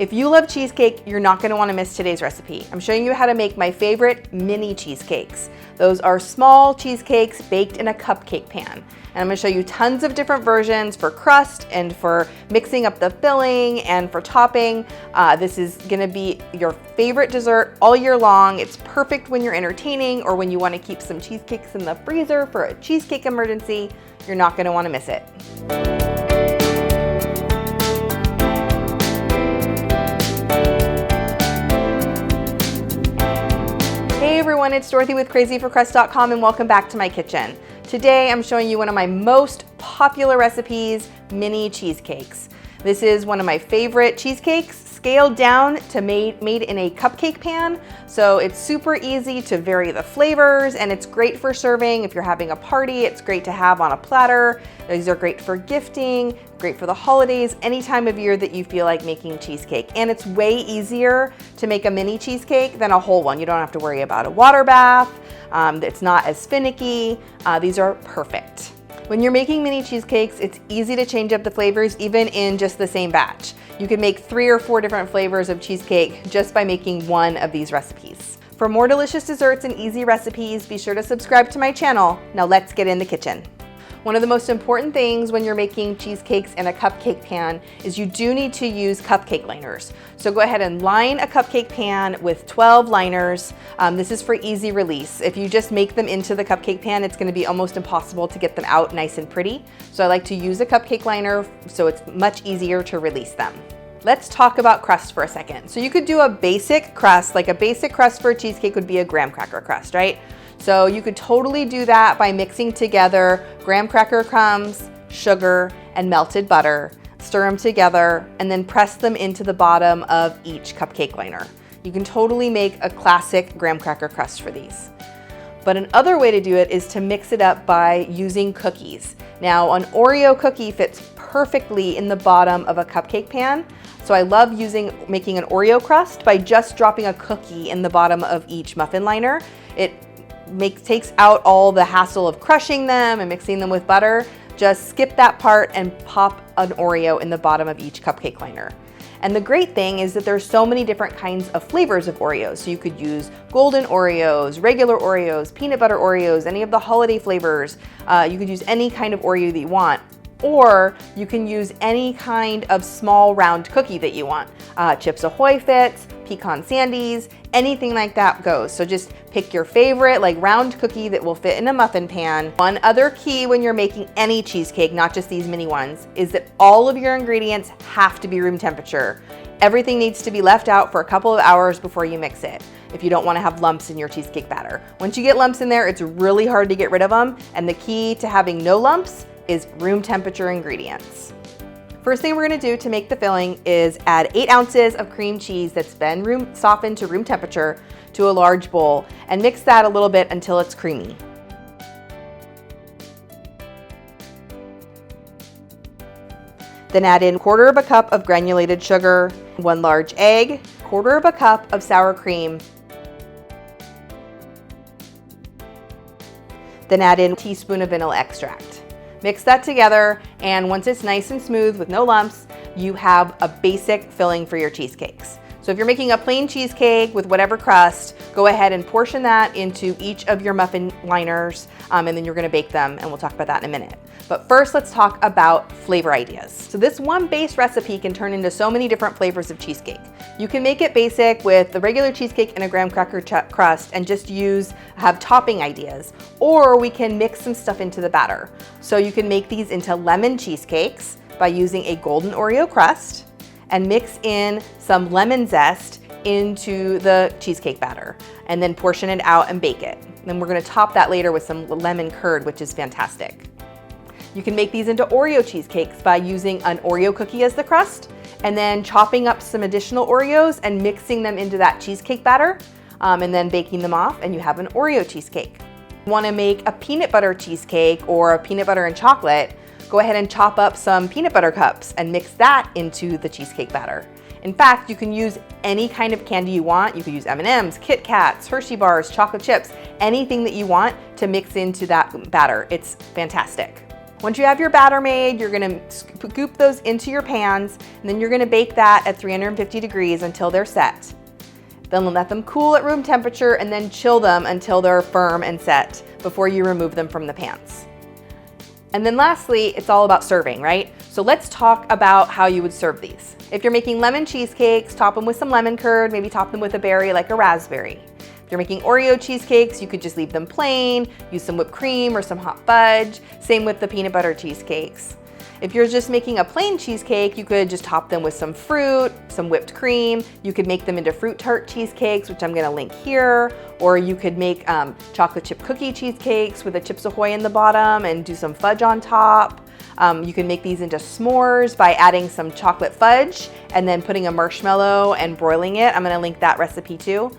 If you love cheesecake, you're not gonna wanna miss today's recipe. I'm showing you how to make my favorite mini cheesecakes. Those are small cheesecakes baked in a cupcake pan. And I'm gonna show you tons of different versions for crust and for mixing up the filling and for topping. This is gonna be your favorite dessert all year long. It's perfect when you're entertaining or when you wanna keep some cheesecakes in the freezer for a cheesecake emergency. You're not gonna wanna miss it. Hey everyone, it's Dorothy with crazyforcrust.com and welcome back to my kitchen. Today I'm showing you one of my most popular recipes, mini cheesecakes. This is one of my favorite cheesecakes, scaled down to made in a cupcake pan. So it's super easy to vary the flavors and it's great for serving. If you're having a party, it's great to have on a platter. These are great for gifting, great for the holidays, any time of year that you feel like making cheesecake. And it's way easier to make a mini cheesecake than a whole one. You don't have to worry about a water bath. It's not as finicky. These are perfect. When you're making mini cheesecakes, it's easy to change up the flavors even in just the same batch. You can make 3 or 4 different flavors of cheesecake just by making one of these recipes. For more delicious desserts and easy recipes, be sure to subscribe to my channel. Now let's get in the kitchen. One of the most important things when you're making cheesecakes in a cupcake pan is you do need to use cupcake liners. So go ahead and line a cupcake pan with 12 liners. This is for easy release. If you just make them into the cupcake pan, it's gonna be almost impossible to get them out nice and pretty. So I like to use a cupcake liner so it's much easier to release them. Let's talk about crust for a second. So you could do a basic crust, like a basic crust for a cheesecake would be a graham cracker crust, right? So you could totally do that by mixing together graham cracker crumbs, sugar, and melted butter, stir them together, and then press them into the bottom of each cupcake liner. You can totally make a classic graham cracker crust for these. But another way to do it is to mix it up by using cookies. Now, an Oreo cookie fits perfectly in the bottom of a cupcake pan. So I love making an Oreo crust by just dropping a cookie in the bottom of each muffin liner. It takes out all the hassle of crushing them and mixing them with butter. Just skip that part and pop an Oreo in the bottom of each cupcake liner. And the great thing is that there's so many different kinds of flavors of Oreos. So you could use golden Oreos, regular Oreos, peanut butter Oreos, any of the holiday flavors. You could use any kind of Oreo that you want. Or you can use any kind of small round cookie that you want. Chips Ahoy fits, pecan sandies, anything like that goes. So just pick your favorite like round cookie that will fit in a muffin pan. One other key when you're making any cheesecake, not just these mini ones, is that all of your ingredients have to be room temperature. Everything needs to be left out for a couple of hours before you mix it if you don't want to have lumps in your cheesecake batter. Once you get lumps in there, it's really hard to get rid of them. And the key to having no lumps is room temperature ingredients. First thing we're gonna do to make the filling is add 8 ounces of cream cheese that's been softened to room temperature to a large bowl and mix that a little bit until it's creamy. Then add in 1/4 cup of granulated sugar, 1 large egg, 1/4 cup of sour cream, then add in a teaspoon of vanilla extract. Mix that together, and once it's nice and smooth with no lumps, you have a basic filling for your cheesecakes. So if you're making a plain cheesecake with whatever crust, go ahead and portion that into each of your muffin liners, and then you're gonna bake them, and we'll talk about that in a minute. But first, let's talk about flavor ideas. So this one base recipe can turn into so many different flavors of cheesecake. You can make it basic with the regular cheesecake and a graham cracker crust and just have topping ideas, or we can mix some stuff into the batter. So you can make these into lemon cheesecakes by using a golden Oreo crust and mix in some lemon zest into the cheesecake batter and then portion it out and bake it. Then we're gonna top that later with some lemon curd, which is fantastic. You can make these into Oreo cheesecakes by using an Oreo cookie as the crust and then chopping up some additional Oreos and mixing them into that cheesecake batter and then baking them off, and you have an Oreo cheesecake. If you wanna make a peanut butter cheesecake or a peanut butter and chocolate, go ahead and chop up some peanut butter cups and mix that into the cheesecake batter. In fact, you can use any kind of candy you want. You could use M&Ms, Kit Kats, Hershey bars, chocolate chips, anything that you want to mix into that batter. It's fantastic. Once you have your batter made, you're gonna scoop those into your pans, and then you're gonna bake that at 350 degrees until they're set. Then let them cool at room temperature and then chill them until they're firm and set before you remove them from the pans. And then lastly, it's all about serving, right? So let's talk about how you would serve these. If you're making lemon cheesecakes, top them with some lemon curd, maybe top them with a berry like a raspberry. If you're making Oreo cheesecakes, you could just leave them plain, use some whipped cream or some hot fudge. Same with the peanut butter cheesecakes. If you're just making a plain cheesecake, you could just top them with some fruit, some whipped cream. You could make them into fruit tart cheesecakes, which I'm gonna link here. Or you could make chocolate chip cookie cheesecakes with a Chips Ahoy in the bottom and do some fudge on top. You can make these into s'mores by adding some chocolate fudge and then putting a marshmallow and broiling it. I'm gonna link that recipe too.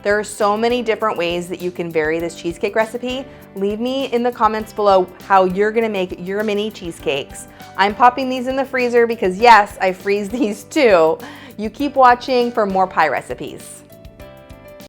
There are so many different ways that you can vary this cheesecake recipe. Leave me in the comments below how you're gonna make your mini cheesecakes. I'm popping these in the freezer because yes, I freeze these too. You keep watching for more pie recipes.